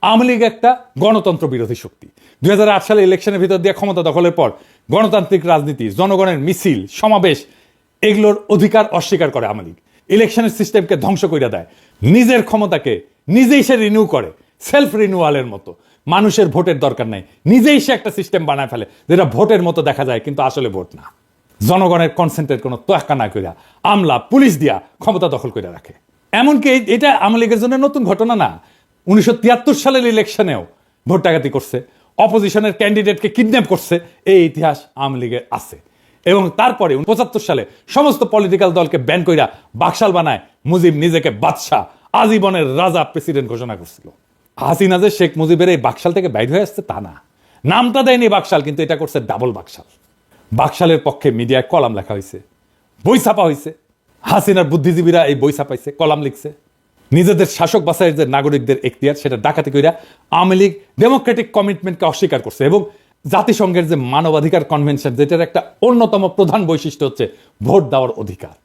আওয়ামী লীগ একটা গণতন্ত্র বিরোধী শক্তি। 2008 সালে ইলেকশনের ভিতর দিয়ে ক্ষমতা দখলের পর গণতান্ত্রিক রাজনীতি, জনগণের মিছিল, সমাবেশ, এগুলোর অধিকার অস্বীকার করে আওয়ামী লীগ। ইলেকশনের সিস্টেমকে ধ্বংস করে দেয়, নিজের ক্ষমতাকে নিজেই সে রিনিউ করে, সেলফ রিনিউয়ালের মতো। মানুষের ভোটের দরকার নাই, নিজেই সে একটা সিস্টেম বানায় ফেলে যেটা ভোটের মতো দেখা যায় কিন্তু আসলে ভোট না। জনগণের কনসেন্টের কোনো তোয়াক্কা না কইরা আমলা পুলিশ দিয়া ক্ষমতা দখল করে রাখে। এমনকি এটা আওয়ামী লীগের জন্য নতুন ঘটনা না। 1973 সালের ইলেকশনেও ভোট ডাকাতি করছে, অপোজিশনের ক্যান্ডিডেটকে কিডন্যাপ করছে, এই ইতিহাস আওয়ামী লীগের আছে। এবং তারপরে 75 সালে সমস্ত পলিটিক্যাল দলকে ব্যান কইরা বাকশাল বানায় মুজিব নিজেকে বাদশাহ, আজীবনের রাজা প্রেসিডেন্ট ঘোষণা করছিল। হাসিনা যে শেখ মুজিবের এই বাকশাল থেকে বাইর হয়ে আসছে তা না, নামটা দেয়নি বাকশাল, কিন্তু এটা করছে ডাবল বাকশাল। বাকশালের পক্ষে মিডিয়ায় কলাম লেখা হয়েছে, বই ছাপা হয়েছে, হাসিনার বুদ্ধিজীবীরা এই বই ছাপাইছে, কলাম লিখছে। নিজেদের শাসক বাছাইয়ের যে নাগরিকদের এখতিয়ার সেটা ডাকাতি কইরা আওয়ামী লীগ ডেমোক্রেটিক কমিটমেন্টকে অস্বীকার করছে। এবং জাতিসংঘের যে মানবাধিকার কনভেনশন, যেটার একটা অন্যতম প্রধান বৈশিষ্ট্য হচ্ছে ভোট দেওয়ার অধিকার,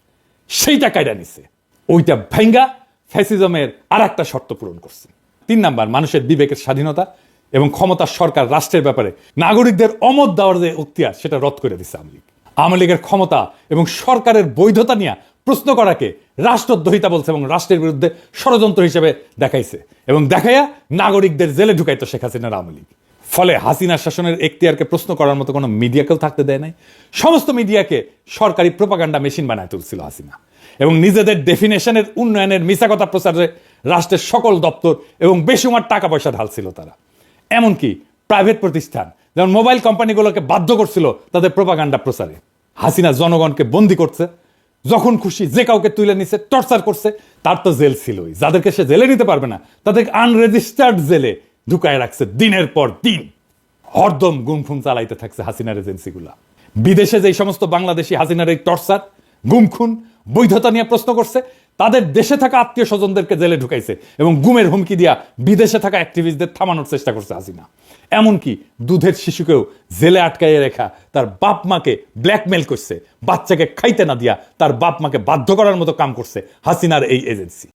সেইটা কায়দা নিছে। ওইটা ভেঙ্গা ফ্যাসিজমের আর একটা শর্ত পূরণ করছে। 3 নাম্বার, মানুষের বিবেকের স্বাধীনতা এবং ক্ষমতার সরকার রাষ্ট্রের ব্যাপারে নাগরিকদের অমত দেওয়ার যে এখতিয়ার সেটা রদ করে দিচ্ছে আওয়ামী লীগ। আওয়ামী লীগের ক্ষমতা এবং সরকারের বৈধতা নিয়ে প্রশ্ন করাকে রাষ্ট্রদ্রোহিতা বলছে এবং রাষ্ট্রের বিরুদ্ধে ষড়যন্ত্র হিসেবে দেখাইছে এবং দেখাইয়া নাগরিকদের জেলে ঢুকাইতো শেখ হাসিনার আওয়ামী লীগ। ফলে হাসিনার শাসনের এখতিয়ারকে প্রশ্ন করার মতো কোনো মিডিয়াকেও থাকতে দেয় নাই। সমস্ত মিডিয়াকে সরকারি প্রোপাগান্ডা মেশিন বানায় তুলছিল হাসিনা এবং নিজেদের ডেফিনেশনের উন্নয়নের মিছা কথা প্রচারে রাষ্ট্রের সকল দপ্তর এবং বেসুমার টাকা পয়সা ঢালছিল তারা। এমনকি প্রাইভেট প্রতিষ্ঠান যেমন মোবাইল কোম্পানিগুলোকে বাধ্য করছিল তাদের প্রোপাগান্ডা প্রচারে। হাসিনা জনগণকে বন্দি করছে, যখন খুশি যে কাউকে তুলে নিছে, টর্চার করছে। তার তো জেল ছিলই, যাদেরকে সে জেলে নিতে পারবে না তাদেরকে আনরেজিস্টার্ড জেলে ঢুকায় রাখছে দিনের পর দিন। হরদম গুমখুম চালাইতে থাকছে হাসিনার এজেন্সিগুলা। বিদেশে যে সমস্ত বাংলাদেশি হাসিনার এই টর্চার, গুমখুন, বৈধতা নিয়ে প্রশ্ন করছে, তাদের দেশে থাকা আত্মীয় স্বজনদেরকে জেলে ঢুকাইছে এবং গুমের হুমকি দিয়া বিদেশে থাকা অ্যাক্টিভিস্টদের থামানোর চেষ্টা করছে হাসিনা। এমনকি দুধের শিশুকেও জেলে আটকাইয়ে রেখা তার বাপ মাকে ব্ল্যাকমেল করছে, বাচ্চাকে খাইতে না দিয়া তার বাপ মাকে বাধ্য করার মতো কাম করছে হাসিনার এই এজেন্সি।